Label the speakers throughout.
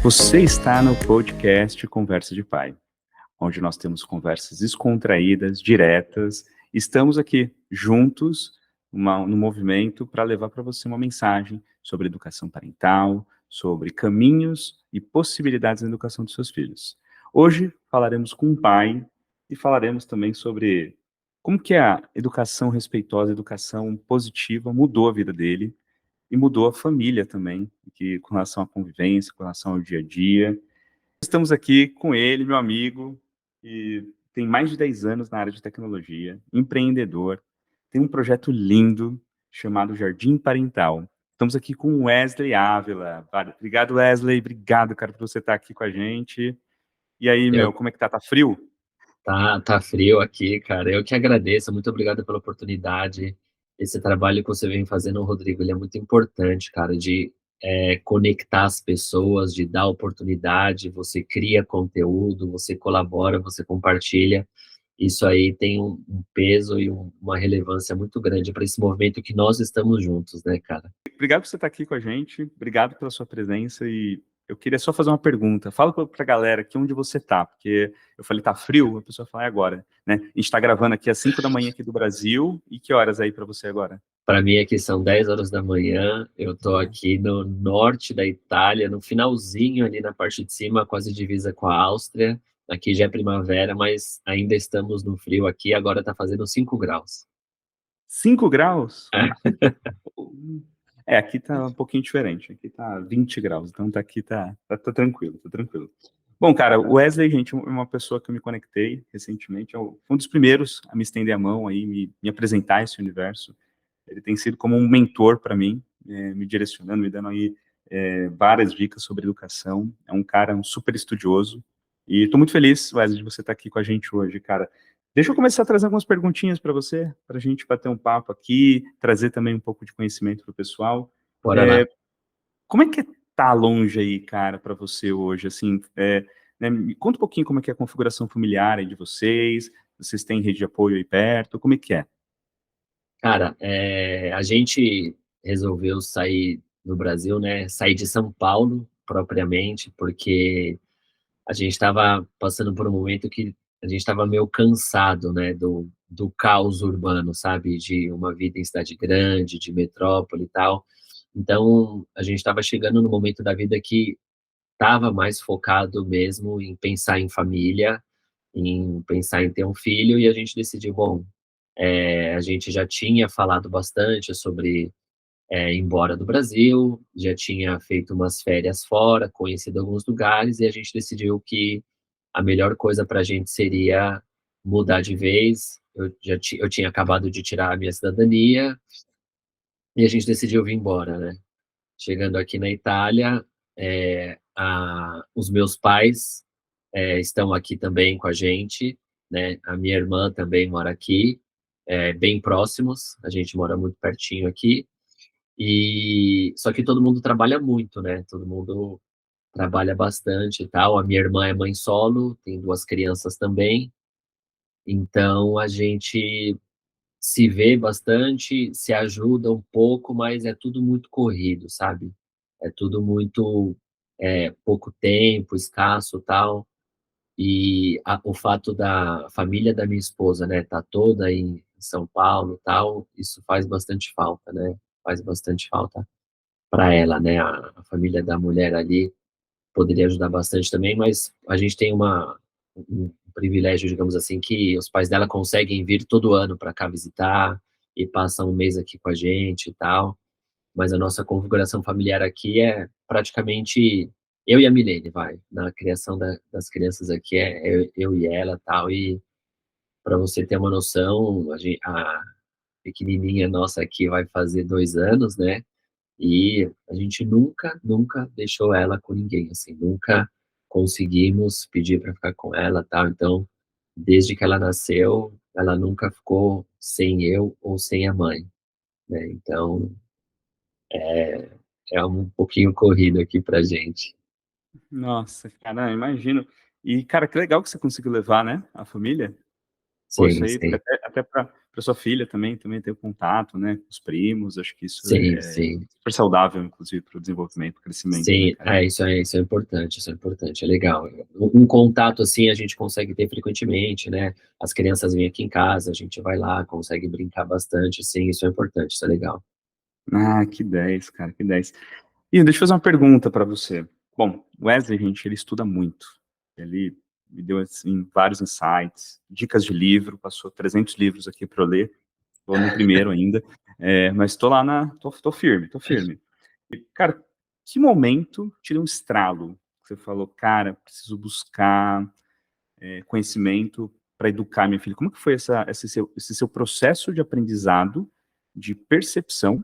Speaker 1: Você está no podcast Conversa de Pai, onde nós temos conversas descontraídas, diretas. Estamos aqui juntos no movimento para levar para você uma mensagem sobre educação parental, sobre caminhos e possibilidades na educação dos seus filhos. Hoje falaremos com um pai e falaremos também sobre como que a educação respeitosa, a educação positiva mudou a vida dele e mudou a família também, com relação à convivência, com relação ao dia a dia. Estamos aqui com ele, meu amigo, que tem mais de 10 anos na área de tecnologia, empreendedor, tem um projeto lindo chamado Jardim Parental. Estamos aqui com o Wesley Ávila. Obrigado, Wesley. Obrigado, cara, por você estar aqui com a gente. E aí,
Speaker 2: Eu,
Speaker 1: como é que tá? Tá frio?
Speaker 2: tá frio aqui, cara. Eu que agradeço. Muito obrigado pela oportunidade. Esse trabalho que você vem fazendo, Rodrigo, ele é muito importante, cara, de conectar as pessoas, de dar oportunidade. Você cria conteúdo, você colabora, você compartilha. Isso aí tem um peso e uma relevância muito grande para esse movimento que nós estamos juntos, né, cara?
Speaker 1: Obrigado por você estar aqui com a gente, obrigado pela sua presença e eu queria só fazer uma pergunta. Fala para a galera aqui onde você tá, porque eu falei tá frio, a pessoa fala é agora, né? A gente tá gravando aqui às 5 da manhã aqui do Brasil, e que horas aí para você agora?
Speaker 2: Para mim aqui são 10 horas da manhã, eu tô aqui no norte da Itália, no finalzinho ali na parte de cima, quase divisa com a Áustria. Aqui já é primavera, mas ainda estamos no frio aqui, agora tá fazendo 5 graus.
Speaker 1: 5 graus?
Speaker 2: É.
Speaker 1: Aqui tá um pouquinho diferente, aqui tá 20 graus, então aqui tá tranquilo, tá tranquilo. Bom, cara, o Wesley, gente, é uma pessoa que eu me conectei recentemente, foi um dos primeiros a me estender a mão aí, me apresentar esse universo. Ele tem sido como um mentor para mim, me direcionando, me dando aí várias dicas sobre educação. É um cara, um super estudioso. E estou muito feliz, Wesley, de você estar aqui com a gente hoje, cara. Deixa eu começar a trazer algumas perguntinhas para você, para a gente bater um papo aqui, trazer também um pouco de conhecimento para o pessoal.
Speaker 2: Bora lá.
Speaker 1: Como é que tá longe aí, cara, para você hoje? Assim, né, me conta um pouquinho como é que é a configuração familiar aí de vocês. Vocês têm rede de apoio aí perto? Como é que é?
Speaker 2: Cara, a gente resolveu sair do Brasil, né? Sair de São Paulo, propriamente, porque a gente estava passando por um momento que a gente estava meio cansado, né, do caos urbano, sabe, de uma vida em cidade grande, de metrópole e tal. Então, a gente estava chegando no momento da vida que estava mais focado mesmo em pensar em família, em pensar em ter um filho, e a gente decidiu, bom, a gente já tinha falado bastante sobre ir embora do Brasil, já tinha feito umas férias fora, conhecido alguns lugares, e a gente decidiu que a melhor coisa para a gente seria mudar de vez. Eu tinha acabado de tirar a minha cidadania e a gente decidiu vir embora, né? Chegando aqui na Itália, os meus pais estão aqui também com a gente, né? A minha irmã também mora aqui, bem próximos, a gente mora muito pertinho aqui. E só que todo mundo trabalha muito, né? Todo mundo trabalha bastante e tal. A minha irmã é mãe solo, tem 2 crianças também. Então a gente se vê bastante, se ajuda um pouco, mas é tudo muito corrido, sabe? É tudo muito pouco tempo, escasso, tal. E o fato da família da minha esposa, né, tá toda em São Paulo, tal, isso faz bastante falta, né? Faz bastante falta para ela, né? A família da mulher ali poderia ajudar bastante também, mas a gente tem um privilégio, digamos assim, que os pais dela conseguem vir todo ano para cá visitar e passam um mês aqui com a gente e tal. Mas a nossa configuração familiar aqui é praticamente eu e a Milene, vai. Na criação das crianças aqui é eu e ela tal. E para você ter uma noção, a pequenininha nossa aqui vai fazer 2 anos, né? E a gente nunca deixou ela com ninguém, assim, nunca conseguimos pedir para ficar com ela, tal. Então, desde que ela nasceu, ela nunca ficou sem eu ou sem a mãe, né? Então, é um pouquinho corrido aqui pra gente.
Speaker 1: Nossa, cara, imagino. E, cara, que legal que você conseguiu levar, né, a família. Pô, isso
Speaker 2: Sim,
Speaker 1: aí,
Speaker 2: sim.
Speaker 1: até para sua filha também ter contato, né, com os primos, acho que isso
Speaker 2: Sim,
Speaker 1: é
Speaker 2: sim.
Speaker 1: super saudável, inclusive, para o desenvolvimento, pro crescimento, né,
Speaker 2: Sim,
Speaker 1: cara?
Speaker 2: isso é importante, isso é importante, é legal. Um contato, assim, a gente consegue ter frequentemente, né, as crianças vêm aqui em casa, a gente vai lá, consegue brincar bastante, sim, isso é importante, isso é legal.
Speaker 1: Ah, que 10, cara, que 10. E deixa eu fazer uma pergunta para você. Bom, o Wesley, gente, ele estuda muito. Ele me deu, assim, vários insights, dicas de livro, passou 300 livros aqui para eu ler, vou no primeiro ainda, mas tô lá tô firme, tô firme. E, cara, que momento tira um estralo? Você falou, cara, preciso buscar conhecimento para educar minha filha. Como que foi esse seu processo de aprendizado, de percepção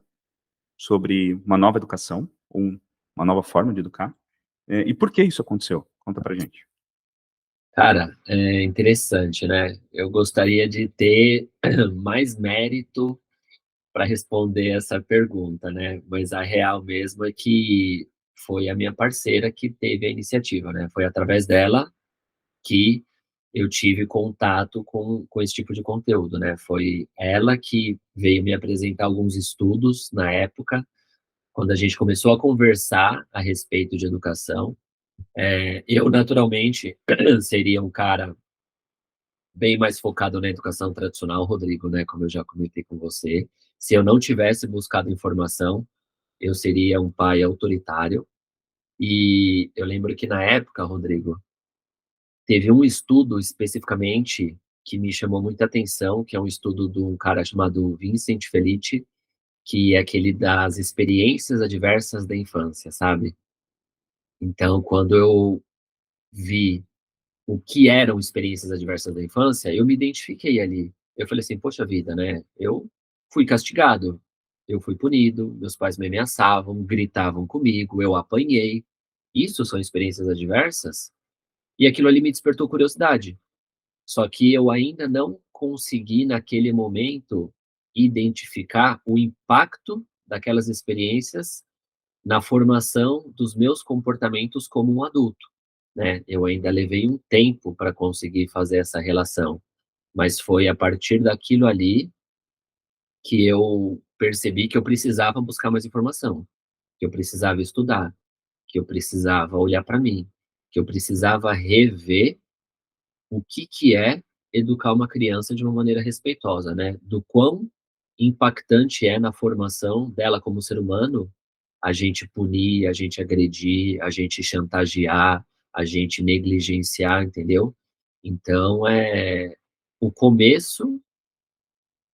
Speaker 1: sobre uma nova educação, ou uma nova forma de educar? E por que isso aconteceu? Conta pra gente.
Speaker 2: Cara, é interessante, né, eu gostaria de ter mais mérito para responder essa pergunta, né, mas a real mesmo é que foi a minha parceira que teve a iniciativa, né, foi através dela que eu tive contato com esse tipo de conteúdo, né. Foi ela que veio me apresentar alguns estudos na época, quando a gente começou a conversar a respeito de educação. Eu naturalmente seria um cara bem mais focado na educação tradicional, Rodrigo, né, como eu já comentei com você. Se eu não tivesse buscado informação, eu seria um pai autoritário. E eu lembro que na época, Rodrigo, teve um estudo especificamente que me chamou muita atenção, que é um estudo de um cara chamado Vincent Felitti, que é aquele das experiências adversas da infância, sabe. Então, quando eu vi o que eram experiências adversas da infância, eu me identifiquei ali. Eu falei assim: "Poxa vida, né, eu fui castigado, eu fui punido, meus pais me ameaçavam, gritavam comigo, eu apanhei. Isso são experiências adversas?" E aquilo ali me despertou curiosidade. Só que eu ainda não consegui, naquele momento, identificar o impacto daquelas experiências na formação dos meus comportamentos como um adulto, né. Eu ainda levei um tempo para conseguir fazer essa relação, mas foi a partir daquilo ali que eu percebi que eu precisava buscar mais informação, que eu precisava estudar, que eu precisava olhar para mim, que eu precisava rever o que que é educar uma criança de uma maneira respeitosa, né, do quão impactante é na formação dela como ser humano, a gente punir, a gente agredir, a gente chantagear, a gente negligenciar, entendeu. Então, o começo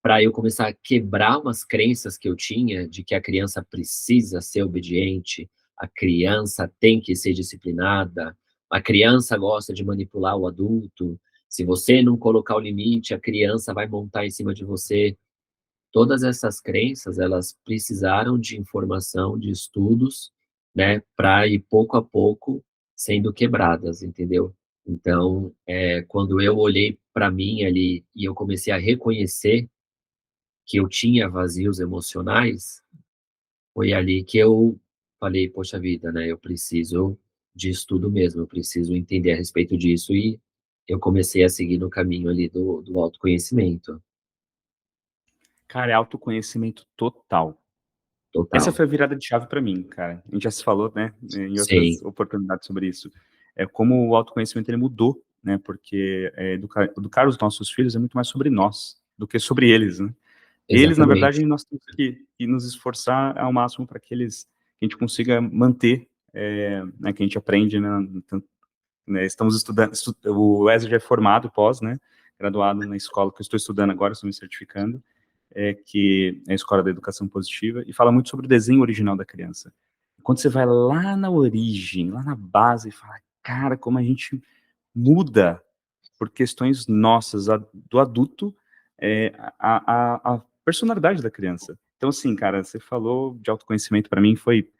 Speaker 2: para eu começar a quebrar umas crenças que eu tinha de que a criança precisa ser obediente, a criança tem que ser disciplinada, a criança gosta de manipular o adulto, se você não colocar o limite, a criança vai montar em cima de você. Todas essas crenças, elas precisaram de informação, de estudos, né, para ir pouco a pouco sendo quebradas, entendeu. Então, quando eu olhei para mim ali e eu comecei a reconhecer que eu tinha vazios emocionais, foi ali que eu falei: "Poxa vida, né, eu preciso de estudo mesmo, eu preciso entender a respeito disso", e eu comecei a seguir no caminho ali do autoconhecimento.
Speaker 1: Cara, é autoconhecimento total. Essa
Speaker 2: Total.
Speaker 1: foi a virada de chave para mim, cara. A gente já se falou, né, em outras
Speaker 2: Sim,
Speaker 1: oportunidades sobre isso. É como o autoconhecimento ele mudou, né, porque, educar os nossos filhos é muito mais sobre nós, do que sobre eles, né. Eles, na verdade,
Speaker 2: exatamente.
Speaker 1: nós temos que nos esforçar ao máximo para que a gente consiga manter, né, que a gente aprende, né, estamos estudando, o Wesley já é formado pós, né, graduado na escola que eu estou estudando agora, estou me certificando, que é a Escola da Educação Positiva, e fala muito sobre o desenho original da criança. Quando você vai lá na origem, lá na base, e fala, cara, como a gente muda por questões nossas, do adulto, a personalidade da criança. Então, assim, cara, você falou de autoconhecimento, para mim foi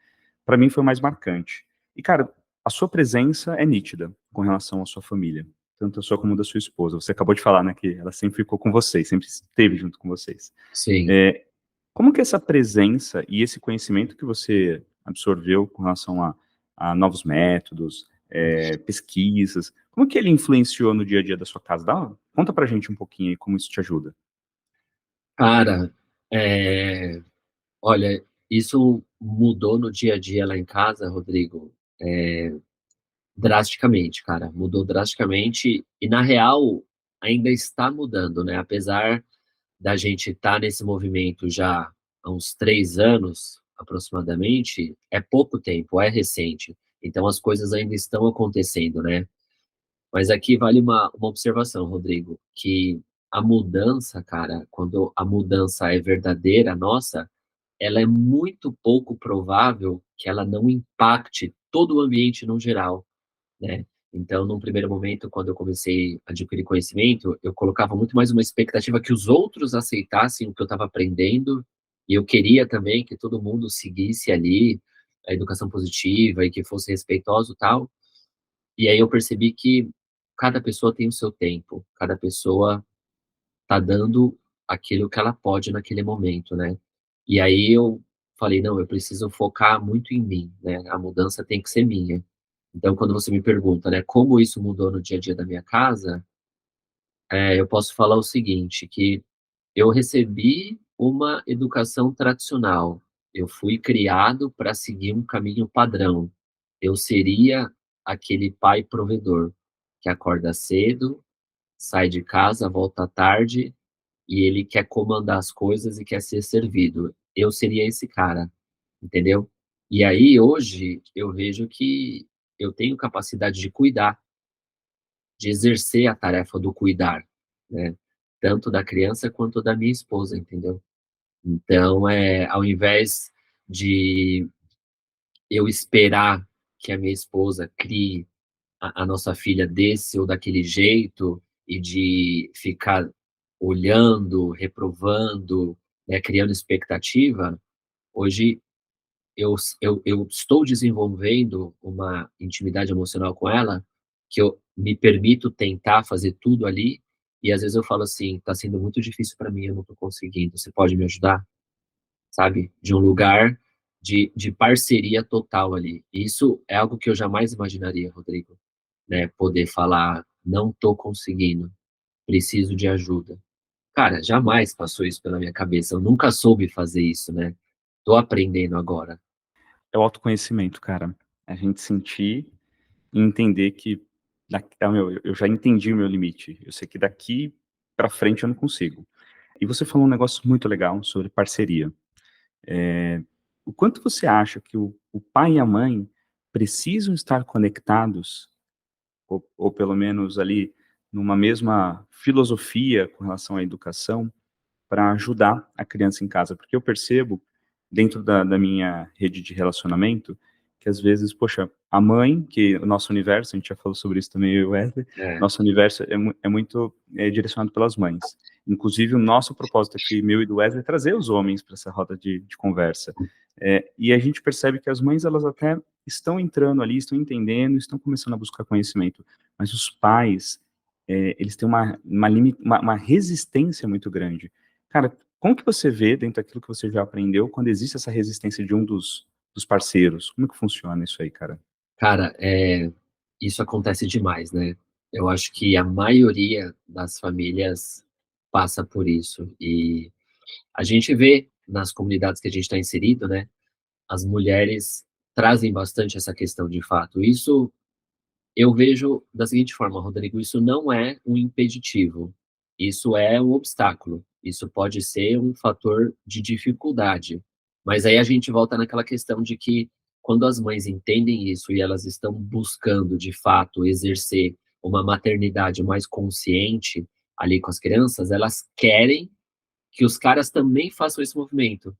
Speaker 1: o mais marcante. E, cara, a sua presença é nítida com relação à sua família, tanto a sua como a da sua esposa. Você acabou de falar, né, que ela sempre ficou com vocês, sempre esteve junto com vocês.
Speaker 2: Sim.
Speaker 1: É, como que essa presença e esse conhecimento que você absorveu com relação a novos métodos, pesquisas, como que ele influenciou no dia a dia da sua casa? Conta pra gente um pouquinho aí como isso te ajuda.
Speaker 2: Cara, olha, isso mudou no dia a dia lá em casa, Rodrigo, drasticamente, cara, mudou drasticamente e na real ainda está mudando, né, apesar da gente estar nesse movimento já há uns 3 anos, aproximadamente, é pouco tempo, é recente, então as coisas ainda estão acontecendo, né. Mas aqui vale uma observação, Rodrigo, que a mudança, cara, quando a mudança é verdadeira, nossa, ela é muito pouco provável que ela não impacte todo o ambiente no geral, né. Então, num primeiro momento, quando eu comecei a adquirir conhecimento, eu colocava muito mais uma expectativa que os outros aceitassem o que eu estava aprendendo, e eu queria também que todo mundo seguisse ali a educação positiva e que fosse respeitoso, e tal. E aí eu percebi que cada pessoa tem o seu tempo, cada pessoa tá dando aquilo que ela pode naquele momento, né. E aí eu falei: "Não, eu preciso focar muito em mim, né, a mudança tem que ser minha". Então quando você me pergunta, né, como isso mudou no dia a dia da minha casa, eu posso falar o seguinte, que eu recebi uma educação tradicional, eu fui criado para seguir um caminho padrão. Eu seria aquele pai provedor, que acorda cedo, sai de casa, volta à tarde, e ele quer comandar as coisas e quer ser servido. Eu seria esse cara, entendeu? E aí hoje eu vejo que eu tenho capacidade de cuidar, de exercer a tarefa do cuidar, né, tanto da criança quanto da minha esposa, entendeu? Então, ao invés de eu esperar que a minha esposa crie a nossa filha desse ou daquele jeito, e de ficar olhando, reprovando, né, criando expectativa, hoje eu estou desenvolvendo uma intimidade emocional com ela, que eu me permito tentar fazer tudo ali, e às vezes eu falo assim: "Tá sendo muito difícil para mim, eu não tô conseguindo, você pode me ajudar?", sabe? De um lugar de parceria total ali. E isso é algo que eu jamais imaginaria, Rodrigo, né, poder falar: "Não tô conseguindo, preciso de ajuda". Cara, jamais passou isso pela minha cabeça, eu nunca soube fazer isso, né. Tô aprendendo agora.
Speaker 1: É o autoconhecimento, cara. A gente sentir e entender que daqui meu, eu já entendi o meu limite, eu sei que daqui pra frente eu não consigo. E você falou um negócio muito legal sobre parceria. O quanto você acha que o pai e a mãe precisam estar conectados, ou pelo menos ali numa mesma filosofia com relação à educação, para ajudar a criança em casa? Porque eu percebo, dentro da minha rede de relacionamento, que às vezes, poxa, a mãe, que o nosso universo, a gente já falou sobre isso também, eu e o Wesley,
Speaker 2: É,
Speaker 1: nosso universo é muito direcionado pelas mães. Inclusive, o nosso propósito aqui, meu e do Wesley, é trazer os homens para essa roda de conversa. E a gente percebe que as mães, elas até estão entrando ali, estão entendendo, estão começando a buscar conhecimento, mas os pais, eles têm uma resistência muito grande. Cara, como que você vê, dentro daquilo que você já aprendeu, quando existe essa resistência de um dos parceiros? Como que funciona isso aí, cara?
Speaker 2: cara, isso acontece demais, né. Eu acho que a maioria das famílias passa por isso, e a gente vê nas comunidades que a gente está inserido, né, as mulheres trazem bastante essa questão de fato. Isso eu vejo da seguinte forma, Rodrigo, isso não é um impeditivo, isso é um obstáculo, isso pode ser um fator de dificuldade. Mas aí a gente volta naquela questão de que quando as mães entendem isso e elas estão buscando, de fato, exercer uma maternidade mais consciente ali com as crianças, elas querem que os caras também façam esse movimento.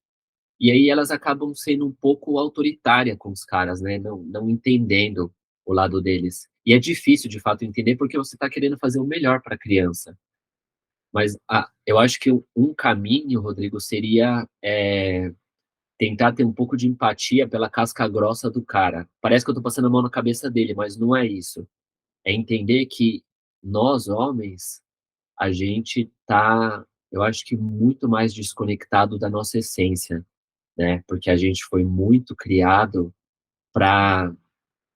Speaker 2: E aí elas acabam sendo um pouco autoritária com os caras, né, não entendendo o lado deles. E é difícil, de fato, entender, porque você está querendo fazer o melhor para a criança. Mas eu acho que um caminho, Rodrigo, seria, tentar ter um pouco de empatia pela casca grossa do cara. Parece que eu estou passando a mão na cabeça dele, mas não é isso. É entender que nós, homens, a gente tá, eu acho que muito mais desconectado da nossa essência, né, porque a gente foi muito criado para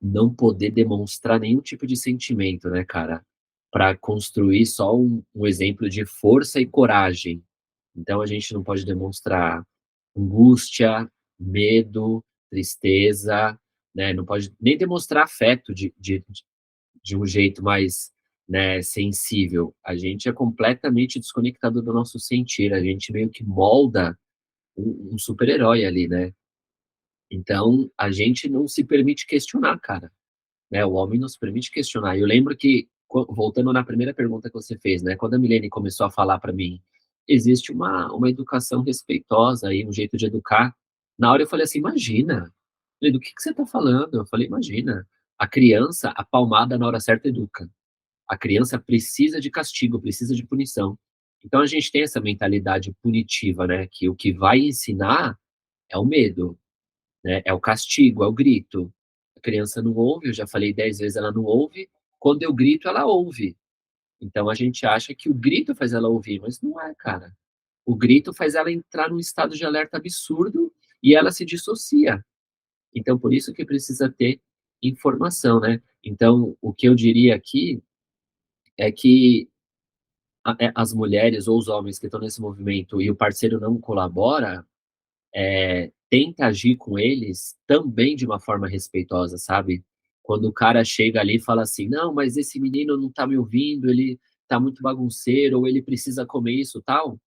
Speaker 2: não poder demonstrar nenhum tipo de sentimento, né, cara, para construir só um exemplo de força e coragem. Então a gente não pode demonstrar angústia, medo, tristeza, né? Não pode nem demonstrar afeto de um jeito mais, né, sensível. A gente é completamente desconectado do nosso sentir, a gente meio que molda um super-herói ali, né? Então a gente não se permite questionar, cara, né? O homem não se permite questionar. Eu lembro que, voltando na primeira pergunta que você fez, né? Quando a Milene começou a falar para mim, existe uma educação respeitosa aí, um jeito de educar. Na hora eu falei assim, imagina. Eu falei, do que você está falando? Eu falei, imagina. A criança, a palmada na hora certa educa. A criança precisa de castigo, precisa de punição. Então a gente tem essa mentalidade punitiva, né? Que o que vai ensinar é o medo, né? É o castigo, é o grito. A criança não ouve, eu já falei 10 vezes, ela não ouve. Quando eu grito, ela ouve. Então a gente acha que o grito faz ela ouvir, mas não é, cara. O grito faz ela entrar num estado de alerta absurdo e ela se dissocia. Então por isso que precisa ter informação, né? Então o que eu diria aqui é que as mulheres ou os homens que estão nesse movimento e o parceiro não colabora, tenta agir com eles também de uma forma respeitosa, sabe? Quando o cara chega ali e fala assim, não, mas esse menino não tá me ouvindo, ele tá muito bagunceiro, ou ele precisa comer isso, tal.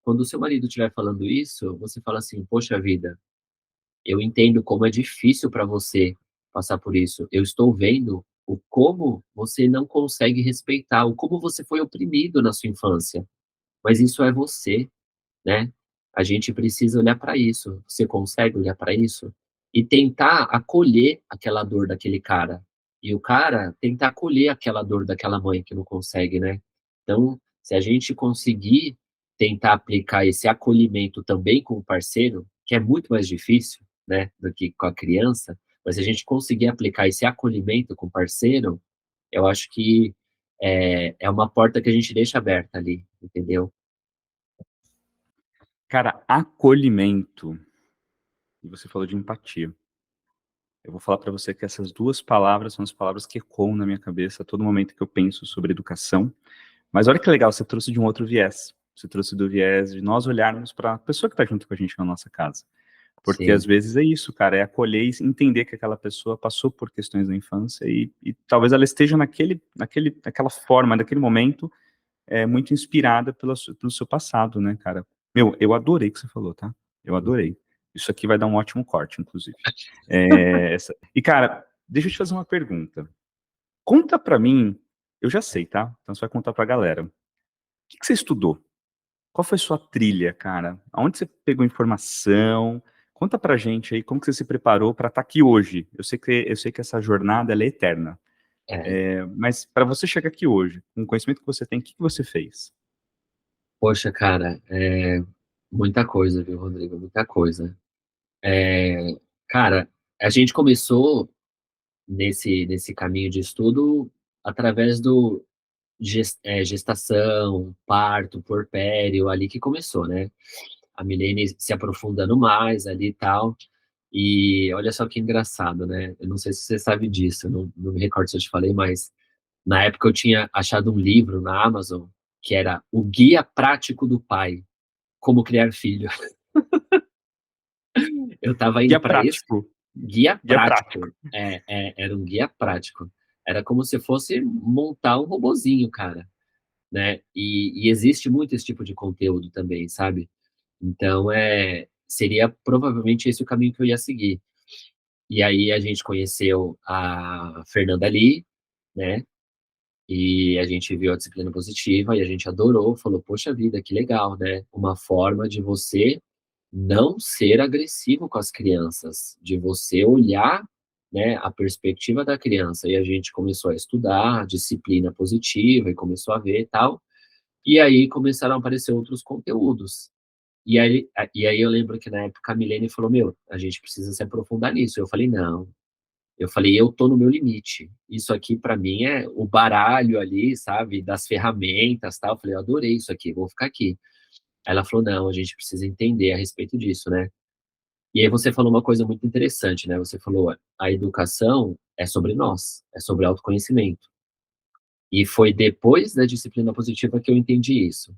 Speaker 2: Quando o seu marido estiver falando isso, você fala assim, poxa vida, eu entendo como é difícil para você passar por isso. Eu estou vendo o como você não consegue respeitar, o como você foi oprimido na sua infância. Mas isso é você, né? A gente precisa olhar para isso. Você consegue olhar para isso? E tentar acolher aquela dor daquele cara. E o cara tentar acolher aquela dor daquela mãe que não consegue, né? Então, se a gente conseguir tentar aplicar esse acolhimento também com o parceiro, que é muito mais difícil, né, do que com a criança, mas se a gente conseguir aplicar esse acolhimento com o parceiro, eu acho que é uma porta que a gente deixa aberta ali, entendeu?
Speaker 1: Cara, acolhimento. E você falou de empatia. Eu vou falar para você que essas duas palavras são as palavras que ecoam na minha cabeça a todo momento que eu penso sobre educação. Mas olha que legal, você trouxe de um outro viés. Você trouxe do viés de nós olharmos para a pessoa que está junto com a gente na nossa casa. Porque às
Speaker 2: Sim.
Speaker 1: vezes é isso, cara, é acolher e entender que aquela pessoa passou por questões da infância e talvez ela esteja naquela forma, naquele momento, muito inspirada pelo seu passado, né, cara? Meu, eu adorei o que você falou, tá? Eu adorei. Isso aqui vai dar um ótimo corte, inclusive. E, cara, deixa eu te fazer uma pergunta. Conta pra mim, eu já sei, tá? Então você vai contar pra galera. O que você estudou? Qual foi a sua trilha, cara? Aonde você pegou informação? Conta pra gente aí como que você se preparou para estar aqui hoje. Eu sei que essa jornada ela é eterna.
Speaker 2: É.
Speaker 1: Mas para você chegar aqui hoje, com o conhecimento que você tem, o que que você fez?
Speaker 2: Poxa, cara, muita coisa, viu, Rodrigo? Muita coisa. É, cara, a gente começou nesse caminho de estudo através do gestação, parto, puerpério, ali que começou, né? A Milene se aprofundando mais ali e tal. E olha só que engraçado, né? Eu não sei se você sabe disso, não me recordo se eu te falei, mas na época eu tinha achado um livro na Amazon que era O Guia Prático do Pai, Como Criar Filho. Eu estava indo
Speaker 1: Guia
Speaker 2: para esse
Speaker 1: prático.
Speaker 2: guia
Speaker 1: Guia prático.
Speaker 2: prático. Era um guia prático. Era como se fosse montar um robozinho, cara, né? E existe muito esse tipo de conteúdo também, sabe? Então, seria provavelmente esse o caminho que eu ia seguir. E aí a gente conheceu a Fernanda Lee, né? E a gente viu a disciplina positiva e a gente adorou, falou, poxa vida, que legal, né? Uma forma de você não ser agressivo com as crianças, de você olhar, né, a perspectiva da criança. E a gente começou a estudar disciplina positiva e começou a ver e tal. E aí começaram a aparecer outros conteúdos. E aí eu lembro que na época a Milene falou, meu, a gente precisa se aprofundar nisso. Eu falei, não. Eu falei, eu tô no meu limite. Isso aqui para mim é o baralho ali, sabe, das ferramentas, tal. Eu falei, eu adorei isso aqui, vou ficar aqui. Ela falou, não, a gente precisa entender a respeito disso, né? E aí você falou uma coisa muito interessante, né? Você falou, a educação é sobre nós, é sobre autoconhecimento. E foi depois da disciplina positiva que eu entendi isso,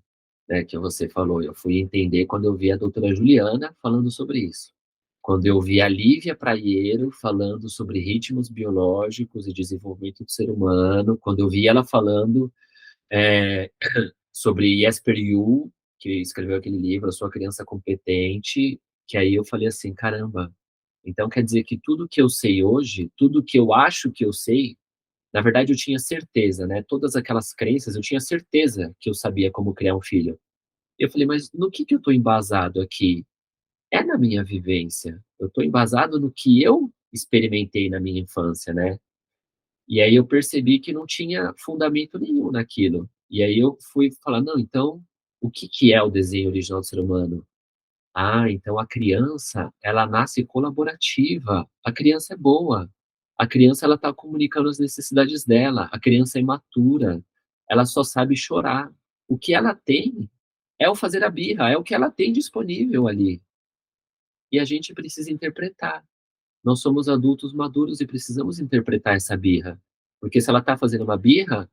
Speaker 2: né, que você falou. Eu fui entender quando eu vi a doutora Juliana falando sobre isso. Quando eu vi a Lívia Praiero falando sobre ritmos biológicos e desenvolvimento do ser humano, quando eu vi ela falando é, sobre Jesper Juhl, que escreveu aquele livro, A Sua Criança Competente, que aí eu falei assim, caramba, então quer dizer que tudo que eu sei hoje, tudo que eu acho que eu sei, na verdade eu tinha certeza, né? Todas aquelas crenças, eu tinha certeza que eu sabia como criar um filho. Eu falei, mas no que eu estou embasado aqui? É na minha vivência. Eu estou embasado no que eu experimentei na minha infância, né? E aí eu percebi que não tinha fundamento nenhum naquilo. E aí eu fui falar, não, então, o que é o desenho original do ser humano? Ah, então a criança, ela nasce colaborativa. A criança é boa. A criança, ela está comunicando as necessidades dela. A criança é imatura. Ela só sabe chorar. O que ela tem é o fazer a birra, é o que ela tem disponível ali. E a gente precisa interpretar. Nós somos adultos maduros e precisamos interpretar essa birra. Porque se ela está fazendo uma birra,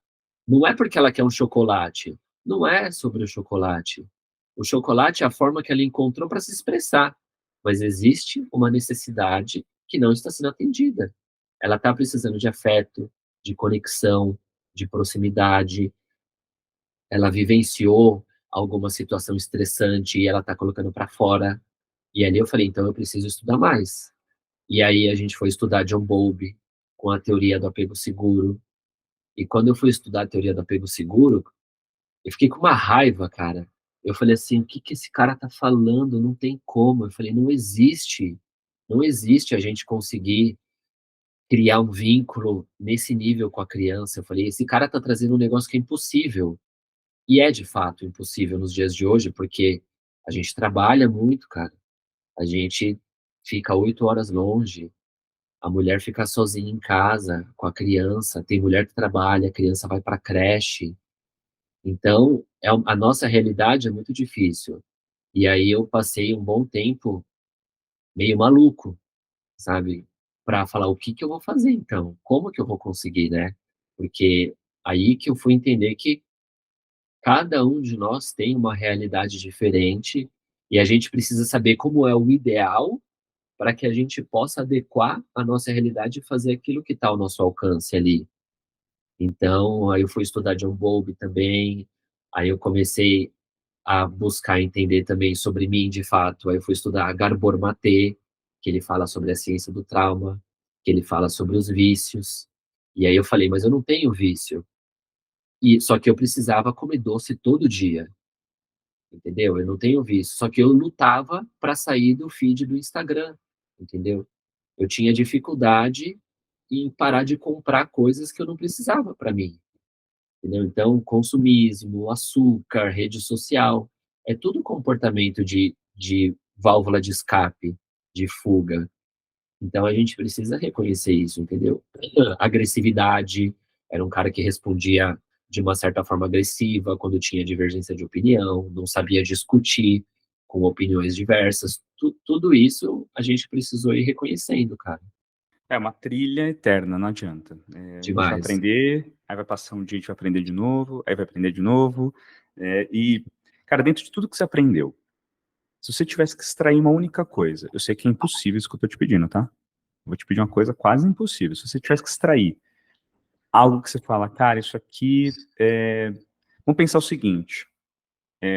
Speaker 2: não é porque ela quer um chocolate. Não é sobre o chocolate. O chocolate é a forma que ela encontrou para se expressar. Mas existe uma necessidade que não está sendo atendida. Ela está precisando de afeto, de conexão, de proximidade. Ela vivenciou alguma situação estressante e ela está colocando para fora. E ali eu falei, então eu preciso estudar mais. E aí a gente foi estudar John Bowlby com a teoria do apego seguro. E quando eu fui estudar a teoria do apego seguro, eu fiquei com uma raiva, cara. Eu falei assim, o que que esse cara tá falando? Não tem como. Eu falei, não existe. Não existe a gente conseguir criar um vínculo nesse nível com a criança. Eu falei, esse cara tá trazendo um negócio que é impossível. E é de fato impossível nos dias de hoje, porque a gente trabalha muito, cara. A gente fica 8 horas longe. A mulher fica sozinha em casa com a criança, tem mulher que trabalha, a criança vai para creche. Então, a nossa realidade é muito difícil. E aí eu passei um bom tempo meio maluco, sabe? Para falar o que que eu vou fazer então? Como que eu vou conseguir, né? Porque aí que eu fui entender que cada um de nós tem uma realidade diferente e a gente precisa saber como é o ideal para que a gente possa adequar a nossa realidade e fazer aquilo que está ao nosso alcance ali. Então, aí eu fui estudar John Bowlby também, aí eu comecei a buscar entender também sobre mim, de fato. Aí eu fui estudar Gabor Maté, que ele fala sobre a ciência do trauma, que ele fala sobre os vícios. E aí eu falei, mas eu não tenho vício. E só que eu precisava comer doce todo dia, entendeu? Eu não tenho vício. Só que eu lutava para sair do feed do Instagram, entendeu? Eu tinha dificuldade em parar de comprar coisas que eu não precisava para mim. Entendeu? Então, consumismo, açúcar, rede social, é tudo comportamento de válvula de escape, de fuga. Então, a gente precisa reconhecer isso, entendeu? Agressividade, era um cara que respondia de uma certa forma agressiva quando tinha divergência de opinião, não sabia discutir com opiniões diversas. Tudo isso a gente precisou ir reconhecendo, cara.
Speaker 1: É uma trilha eterna, não adianta. A gente vai
Speaker 2: Demais.
Speaker 1: aprender, aí vai passar um dia, a gente vai aprender de novo, aí vai aprender de novo. E, cara, dentro de tudo que você aprendeu, se você tivesse que extrair uma única coisa, eu sei que é impossível isso que eu tô te pedindo, tá? Vou te pedir uma coisa quase impossível. Se você tivesse que extrair algo que você fala, cara, isso aqui é... Vamos pensar o seguinte,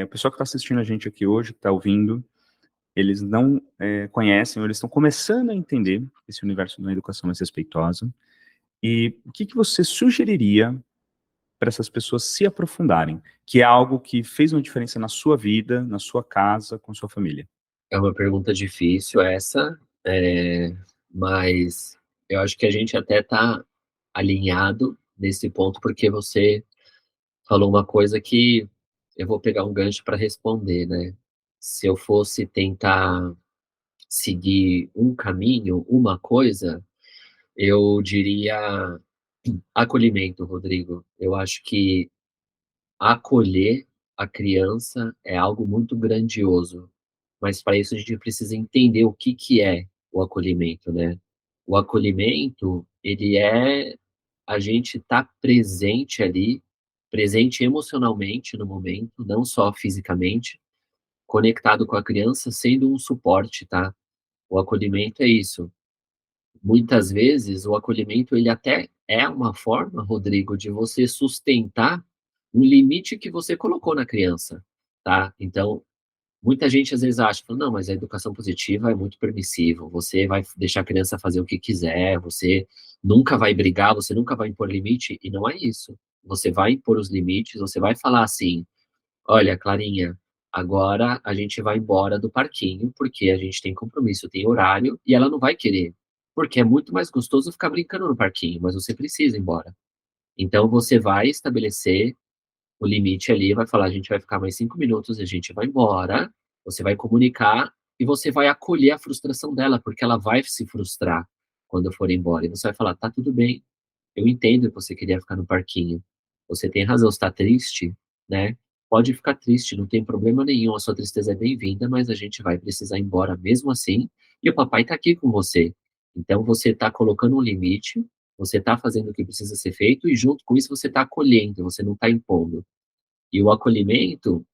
Speaker 1: o pessoal que está assistindo a gente aqui hoje, que está ouvindo, eles não conhecem, ou eles estão começando a entender esse universo da educação mais respeitosa. E o que que você sugeriria para essas pessoas se aprofundarem? Que é algo que fez uma diferença na sua vida, na sua casa, com sua família.
Speaker 2: É uma pergunta difícil essa, mas eu acho que a gente até está alinhado nesse ponto, porque você falou uma coisa que eu vou pegar um gancho para responder, né. Se eu fosse tentar seguir um caminho, uma coisa, eu diria acolhimento, Rodrigo. Eu acho que acolher a criança é algo muito grandioso. Mas para isso a gente precisa entender o que que é o acolhimento, né. O acolhimento, ele é a gente estar presente ali presente emocionalmente no momento, não só fisicamente, conectado com a criança, sendo um suporte, tá? O acolhimento é isso. Muitas vezes o acolhimento ele até é uma forma, Rodrigo, de você sustentar um limite que você colocou na criança, tá? Então, muita gente às vezes acha, fala, não, mas a educação positiva é muito permissivo, você vai deixar a criança fazer o que quiser, você nunca vai brigar, você nunca vai impor limite, e não é isso. Você vai impor os limites, você vai falar assim, olha, Clarinha, agora a gente vai embora do parquinho, porque a gente tem compromisso, tem horário, e ela não vai querer, porque é muito mais gostoso ficar brincando no parquinho, mas você precisa ir embora. Então você vai estabelecer o limite ali, vai falar: "A gente vai ficar mais 5 minutos e a gente vai embora", você vai comunicar e você vai acolher a frustração dela, porque ela vai se frustrar quando for embora, e você vai falar: "Tá tudo bem, eu entendo que você queria ficar no parquinho. Você tem razão, você tá triste, né, pode ficar triste, não tem problema nenhum, a sua tristeza é bem-vinda, mas a gente vai precisar ir embora mesmo assim, e o papai tá aqui com você. Então você tá colocando um limite, você tá fazendo o que precisa ser feito e junto com isso você tá acolhendo, você não tá impondo". E o acolhimento,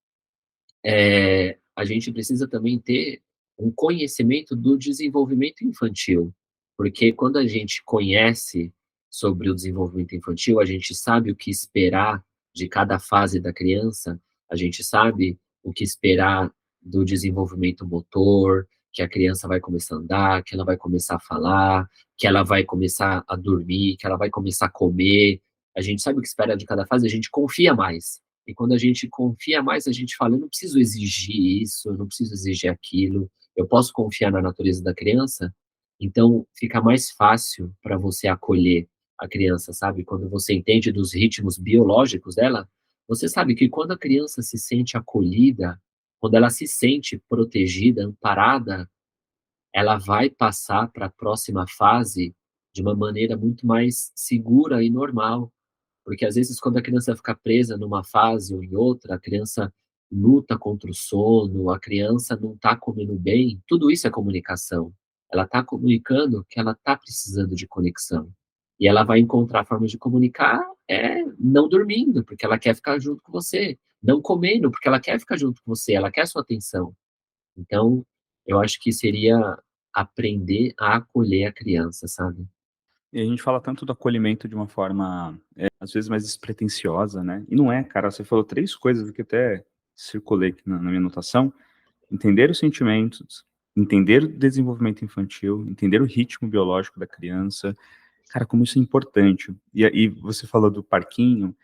Speaker 2: a gente precisa também ter um conhecimento do desenvolvimento infantil, porque quando a gente conhece sobre o desenvolvimento infantil, a gente sabe o que esperar de cada fase da criança, a gente sabe o que esperar do desenvolvimento motor, que a criança vai começar a andar, que ela vai começar a falar, que ela vai começar a dormir, que ela vai começar a comer. A gente sabe o que espera de cada fase, a gente confia mais. E quando a gente confia mais, a gente fala: "Eu não preciso exigir isso, eu não preciso exigir aquilo, eu posso confiar na natureza da criança". Então, fica mais fácil para você acolher a criança, sabe? Quando você entende dos ritmos biológicos dela, você sabe que quando a criança se sente acolhida, quando ela se sente protegida, amparada, ela vai passar para a próxima fase de uma maneira muito mais segura e normal. Porque às vezes quando a criança fica presa numa fase ou em outra, a criança luta contra o sono, a criança não está comendo bem, tudo isso é comunicação. Ela está comunicando que ela está precisando de conexão. E ela vai encontrar formas de comunicar, não dormindo, porque ela quer ficar junto com você, não comendo, porque ela quer ficar junto com você, ela quer sua atenção. Então, eu acho que seria aprender a acolher a criança, sabe?
Speaker 1: E a gente fala tanto do acolhimento de uma forma, às vezes mais despretensiosa, né, e não é, cara, você falou 3 coisas que até circulei aqui na minha anotação: entender os sentimentos, entender o desenvolvimento infantil, entender o ritmo biológico da criança. Cara, como isso é importante. E aí você falou do parquinho,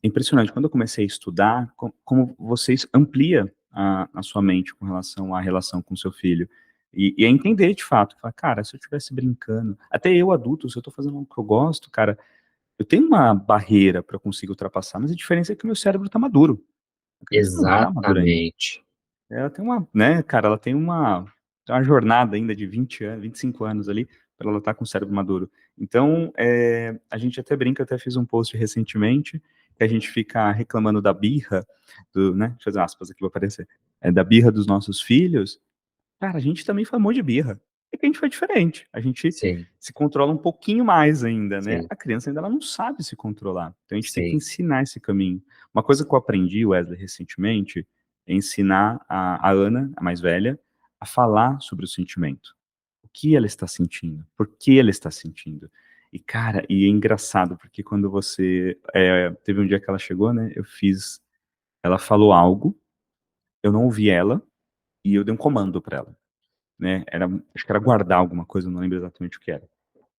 Speaker 1: é impressionante, quando eu comecei a estudar, como vocês amplia a sua mente com relação à relação com seu filho. E a entender de fato, falar: "Cara, se eu estivesse brincando", até eu adulto, se eu tô fazendo algo que eu gosto, cara, eu tenho uma barreira para conseguir ultrapassar, mas a diferença é que o meu cérebro tá maduro, a criança não tá madura ainda.
Speaker 2: Exatamente.
Speaker 1: Ela tem uma, né, cara, ela tem uma jornada ainda de 20 anos, 25 anos ali, para ela estar com o cérebro maduro. Então, a gente até brinca, até fiz um post recentemente, que a gente fica reclamando da birra, né, deixa eu fazer aspas aqui, vai aparecer, da birra dos nossos filhos. Cara, a gente também faz um monte de birra. É que a gente faz diferente. A gente
Speaker 2: Sim,
Speaker 1: se controla um pouquinho mais ainda, né.
Speaker 2: sim,
Speaker 1: A criança ainda ela não sabe se controlar. Então a gente tem que
Speaker 2: sim.
Speaker 1: ensinar esse caminho. Uma coisa que eu aprendi, Wesley, recentemente, é ensinar a Ana, a mais velha, a falar sobre o sentimento. O que ela está sentindo? Por que ela está sentindo? E, cara, e é engraçado, porque quando você, teve um dia que ela chegou, né, ela falou algo, eu não ouvi ela, e eu dei um comando pra ela, né, acho que era guardar alguma coisa, eu não lembro exatamente o que era.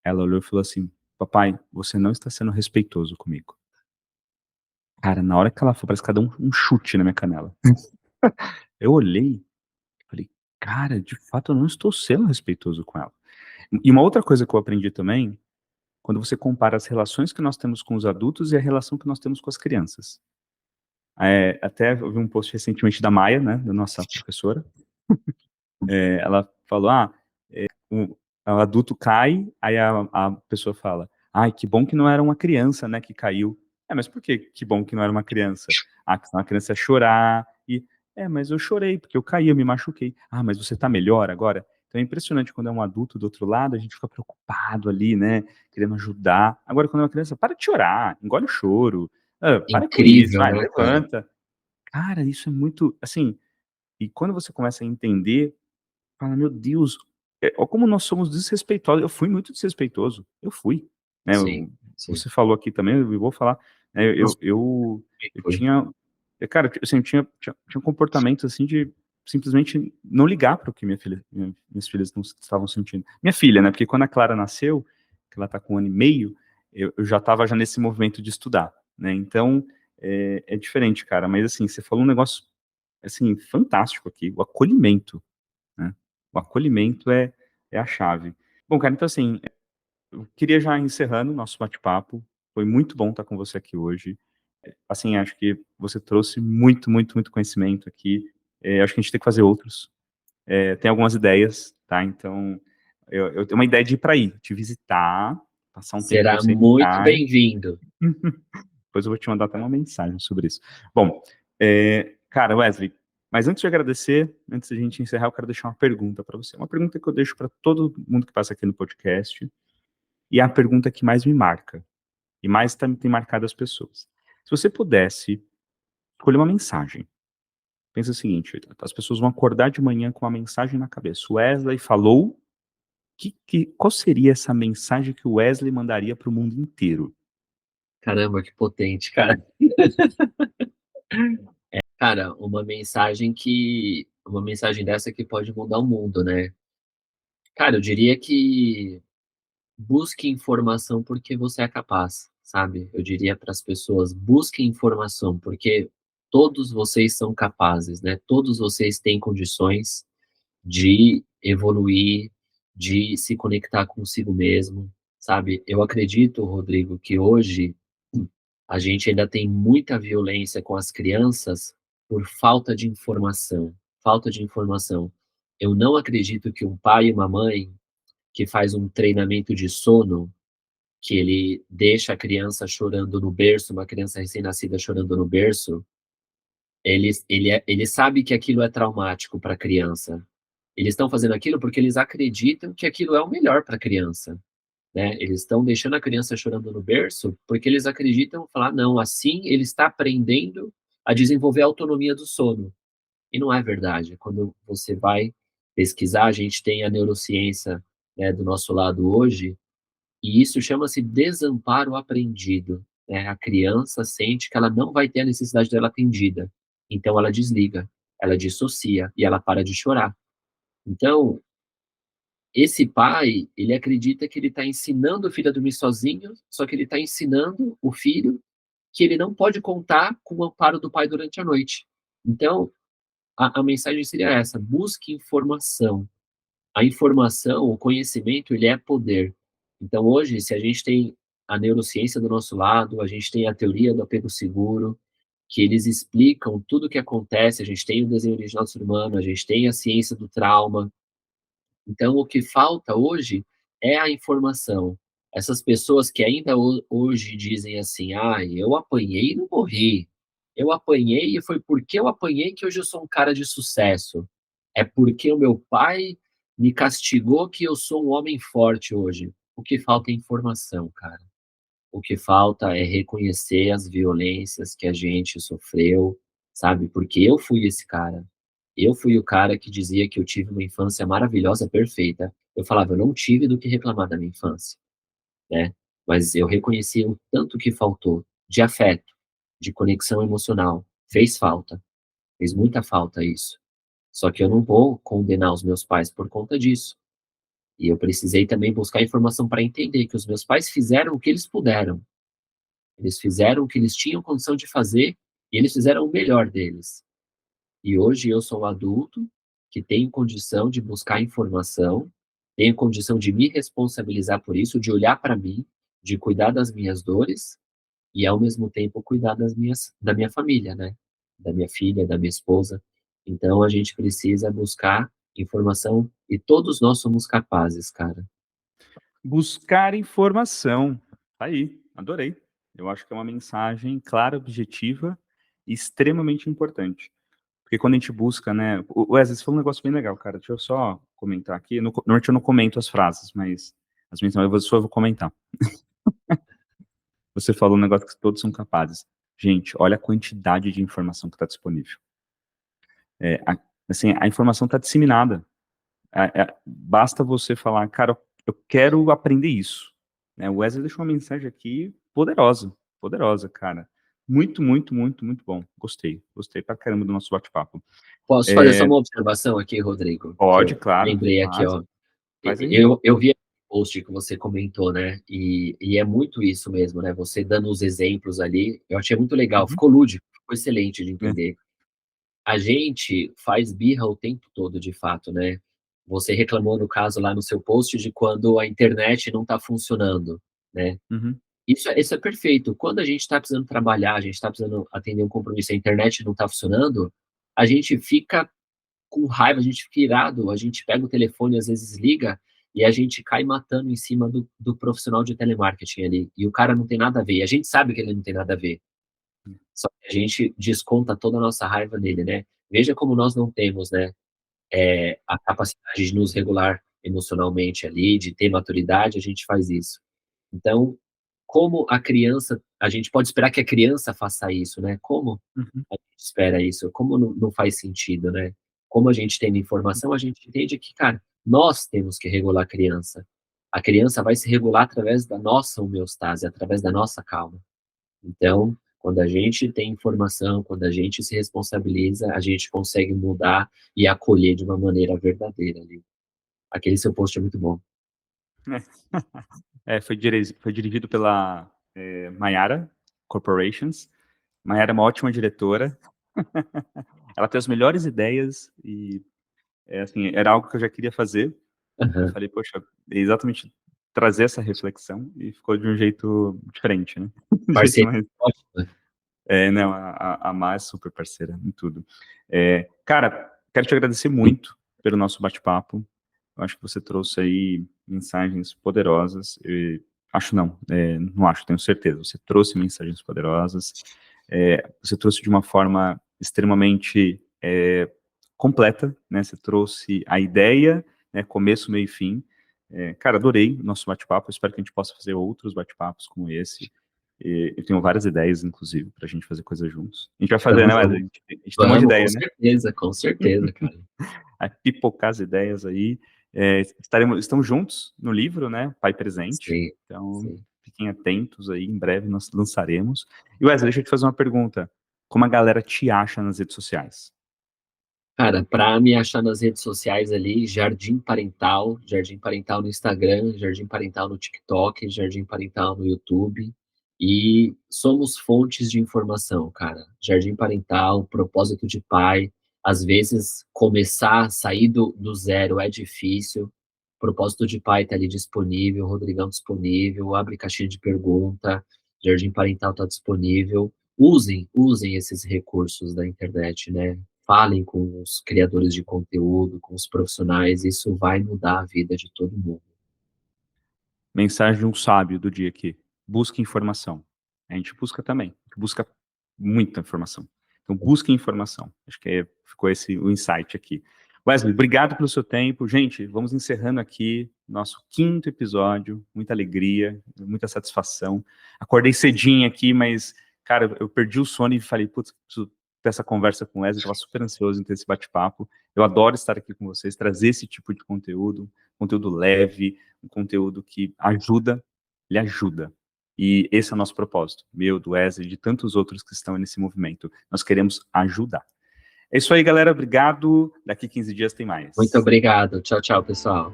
Speaker 1: Ela olhou e falou assim: "Papai, você não está sendo respeitoso comigo". Cara, na hora que ela falou, parece que ela deu um chute na minha canela. Eu olhei, falei: "Cara, de fato eu não estou sendo respeitoso com ela". E uma outra coisa que eu aprendi também, quando você compara as relações que nós temos com os adultos e a relação que nós temos com as crianças. Até eu vi um post recentemente da Maia, né, da nossa professora, ela falou: o o adulto cai, aí a pessoa fala: "Ai, que bom que não era uma criança, né, que caiu". Mas por que bom que não era uma criança? Ah, que senão a criança ia chorar e: mas eu chorei, porque eu caí, eu me machuquei". "Ah, mas você tá melhor agora?". Então é impressionante quando é um adulto do outro lado, a gente fica preocupado ali, né, querendo ajudar. Agora quando é uma criança: "Para de chorar, engole o choro", "Ah, para com isso,
Speaker 2: Incrível,
Speaker 1: vai,
Speaker 2: né, cara?
Speaker 1: levanta". Cara, isso é muito assim, e quando você começa a entender, fala: "Meu Deus, ó como nós somos desrespeitosos". Eu fui muito desrespeitoso, eu fui, né,
Speaker 2: Sim, sim.
Speaker 1: você falou aqui também, eu vou falar, né,
Speaker 2: Nossa,
Speaker 1: eu
Speaker 2: foi.
Speaker 1: tinha cara, assim, eu tinha comportamentos, assim, de simplesmente não ligar para o que minhas filhas não estavam sentindo. Minha filha, né, porque quando a Clara nasceu, que ela tá com 1 ano e meio, eu já estava já nesse movimento de estudar, né, então, é diferente, cara, mas assim, você falou um negócio, assim, fantástico aqui, o acolhimento, né, o acolhimento é a chave. Bom, cara, então assim, eu queria já encerrando o nosso bate-papo, foi muito bom estar com você aqui hoje. Assim, acho que você trouxe muito, muito, muito conhecimento aqui. Acho que a gente tem que fazer outros. Tem algumas ideias, tá? Então, eu tenho uma ideia de ir para aí, te visitar, passar um tempo com
Speaker 2: Será
Speaker 1: você em
Speaker 2: muito
Speaker 1: Itália.
Speaker 2: bem-vindo.
Speaker 1: Depois eu vou te mandar até uma mensagem sobre isso. Bom, cara, Wesley, mas antes de agradecer, antes de a gente encerrar, eu quero deixar uma pergunta para você. Uma pergunta que eu deixo para todo mundo que passa aqui no podcast, e é a pergunta que mais me marca, e mais tem marcado as pessoas. Se você pudesse escolher uma mensagem, pensa o seguinte, as pessoas vão acordar de manhã com uma mensagem na cabeça. O Wesley falou, qual seria essa mensagem que o Wesley mandaria para o mundo inteiro?
Speaker 2: Caramba, que potente, cara. Cara, uma mensagem dessa que pode mudar o mundo, né. Cara, eu diria que busque informação porque você é capaz, sabe. Eu diria para as pessoas: "Busquem informação, porque todos vocês são capazes, né, todos vocês têm condições de evoluir, de se conectar consigo mesmo", sabe. Eu acredito, Rodrigo, que hoje a gente ainda tem muita violência com as crianças por falta de informação, falta de informação. Eu não acredito que um pai e uma mãe que faz um treinamento de sono, que ele deixa a criança chorando no berço, uma criança recém-nascida chorando no berço, ele sabe que aquilo é traumático para a criança. Eles estão fazendo aquilo porque eles acreditam que aquilo é o melhor para a criança, né. Eles estão deixando a criança chorando no berço, porque eles acreditam, falar: "Não, assim ele está aprendendo a desenvolver a autonomia do sono". E não é verdade. Quando você vai pesquisar, a gente tem a neurociência, né, do nosso lado hoje, e isso chama-se desamparo aprendido, né. A criança sente que ela não vai ter a necessidade dela atendida, então ela desliga, ela dissocia e ela para de chorar. Então, esse pai, ele acredita que ele está ensinando o filho a dormir sozinho, só que ele está ensinando o filho que ele não pode contar com o amparo do pai durante a noite. Então, a mensagem seria essa: busque informação. A informação, o conhecimento, ele é poder. Então hoje, se a gente tem a neurociência do nosso lado, a gente tem a teoria do apego seguro, que eles explicam tudo o que acontece, a gente tem o desenho original do ser humano, a gente tem a ciência do trauma. Então o que falta hoje é a informação. Essas pessoas que ainda hoje dizem assim: "Ah, eu apanhei e não morri. Eu apanhei e foi porque eu apanhei que hoje eu sou um cara de sucesso. É porque o meu pai me castigou que eu sou um homem forte hoje". O que falta é informação, cara. O que falta é reconhecer as violências que a gente sofreu, sabe, porque eu fui esse cara. Eu fui o cara que dizia que eu tive uma infância maravilhosa, perfeita. Eu falava: "Eu não tive do que reclamar da minha infância", né, mas eu reconhecia o tanto que faltou de afeto, de conexão emocional. Fez falta, fez muita falta isso. Só que eu não vou condenar os meus pais por conta disso. E eu precisei também buscar informação para entender que os meus pais fizeram o que eles puderam. Eles fizeram o que eles tinham condição de fazer, e eles fizeram o melhor deles. E hoje eu sou um adulto que tenho condição de buscar informação, tenho condição de me responsabilizar por isso, de olhar para mim, de cuidar das minhas dores e, ao mesmo tempo, cuidar da minha família, né, da minha filha, da minha esposa. Então a gente precisa buscar informação e todos nós somos capazes, cara.
Speaker 1: Buscar informação. Tá aí, adorei. Eu acho que é uma mensagem clara, objetiva e extremamente importante. Porque quando a gente busca, né, o Wesley, você falou um negócio bem legal, cara, deixa eu só comentar aqui, normalmente eu não comento as frases, mas só eu vou comentar. Você falou um negócio que todos são capazes. Gente, olha a quantidade de informação que está disponível. Assim, a informação está disseminada. Basta você falar, cara, eu quero aprender isso. Né? O Wesley deixou uma mensagem aqui poderosa, poderosa, cara. Muito, muito, muito, muito bom. Gostei pra caramba do nosso bate-papo.
Speaker 2: Posso fazer só uma observação aqui, Rodrigo? Que
Speaker 1: Pode,
Speaker 2: eu
Speaker 1: claro,
Speaker 2: lembrei aqui, ó.
Speaker 1: faz aí.
Speaker 2: Eu vi o post que você comentou, né? E é muito isso mesmo, né? Você dando os exemplos ali, eu achei muito legal,
Speaker 1: Uhum.
Speaker 2: ficou lúdico, ficou excelente de
Speaker 1: É.
Speaker 2: entender. A gente faz birra o tempo todo, de fato, né? Você reclamou, no caso, lá no seu post, de quando a internet não está funcionando, né?
Speaker 1: Uhum.
Speaker 2: Isso é perfeito. Quando a gente está precisando trabalhar, a gente está precisando atender um compromisso, a internet não está funcionando, a gente fica com raiva, a gente fica irado, a gente pega o telefone, às vezes liga, e a gente cai matando em cima do profissional de telemarketing ali. E o cara não tem nada a ver. E a gente sabe que ele não tem nada a ver. Só que a gente desconta toda a nossa raiva nele, né? Veja como nós não temos, né, a capacidade de nos regular emocionalmente ali, de ter maturidade, a gente faz isso. Então, como a gente pode esperar que a criança faça isso, né? Como
Speaker 1: Uhum.
Speaker 2: a gente espera isso? Como não faz sentido, né? Como a gente tem informação, a gente entende que, cara, nós temos que regular a criança. A criança vai se regular através da nossa homeostase, através da nossa calma. Então, quando a gente tem informação, quando a gente se responsabiliza, a gente consegue mudar e acolher de uma maneira verdadeira ali. Aquele seu post é muito bom.
Speaker 1: Foi dirigido pela Mayara Corporations. Mayara é uma ótima diretora. Ela tem as melhores ideias e, assim, era algo que eu já queria fazer. Eu
Speaker 2: Aham.
Speaker 1: falei, poxa, é exatamente trazer essa reflexão e ficou de um jeito diferente, né? De um jeito
Speaker 2: Parceria
Speaker 1: mais...
Speaker 2: ótima.
Speaker 1: Não, a Má é super parceira em tudo. Cara, quero te agradecer muito pelo nosso bate-papo. Eu acho que você trouxe aí mensagens poderosas. Não acho, tenho certeza. Você trouxe mensagens poderosas. Você trouxe de uma forma extremamente completa, né? Você trouxe a ideia, né? Começo, meio e fim. Cara, adorei o nosso bate-papo. Espero que a gente possa fazer outros bate-papos como esse. Eu tenho várias ideias, inclusive, pra gente fazer coisas juntos. A gente vai fazer,
Speaker 2: Então
Speaker 1: né, Wesley?
Speaker 2: vamos.
Speaker 1: A gente tem um monte de
Speaker 2: Vamos,
Speaker 1: ideia, né?
Speaker 2: com certeza, cara.
Speaker 1: A pipocar as ideias aí. Estamos juntos no livro, né? Pai Presente.
Speaker 2: Sim,
Speaker 1: Então,
Speaker 2: sim.
Speaker 1: fiquem atentos aí, em breve nós lançaremos. E Wesley, deixa eu te fazer uma pergunta. Como a galera te acha nas redes sociais?
Speaker 2: Cara, para me achar nas redes sociais ali, Jardim Parental no Instagram, Jardim Parental no TikTok, Jardim Parental no YouTube. E somos fontes de informação, cara. Jardim Parental, propósito de pai. Às vezes, começar a sair do zero é difícil. Propósito de pai tá ali disponível, Rodrigão disponível, abre caixinha de pergunta, Jardim Parental tá disponível. Usem esses recursos da internet, né? Falem com os criadores de conteúdo, com os profissionais, isso vai mudar a vida de todo mundo.
Speaker 1: Mensagem de um sábio do dia aqui. Busque informação. A gente busca também. A gente busca muita informação. Então, busque informação. Acho que ficou esse o insight aqui. Wesley, obrigado pelo seu tempo. Gente, vamos encerrando aqui nosso 5º episódio. Muita alegria, muita satisfação. Acordei cedinho aqui, mas, cara, eu perdi o sono e falei, putz, preciso ter essa conversa com o Wesley. Eu estava super ansioso em ter esse bate-papo. Eu adoro estar aqui com vocês, trazer esse tipo de conteúdo leve, um conteúdo que ajuda, lhe ajuda. E esse é o nosso propósito, meu, do Wesley, de tantos outros que estão nesse movimento. Nós queremos ajudar. É isso aí, galera. Obrigado. Daqui 15 dias tem
Speaker 2: Muito
Speaker 1: mais.
Speaker 2: obrigado. Tchau, tchau, pessoal.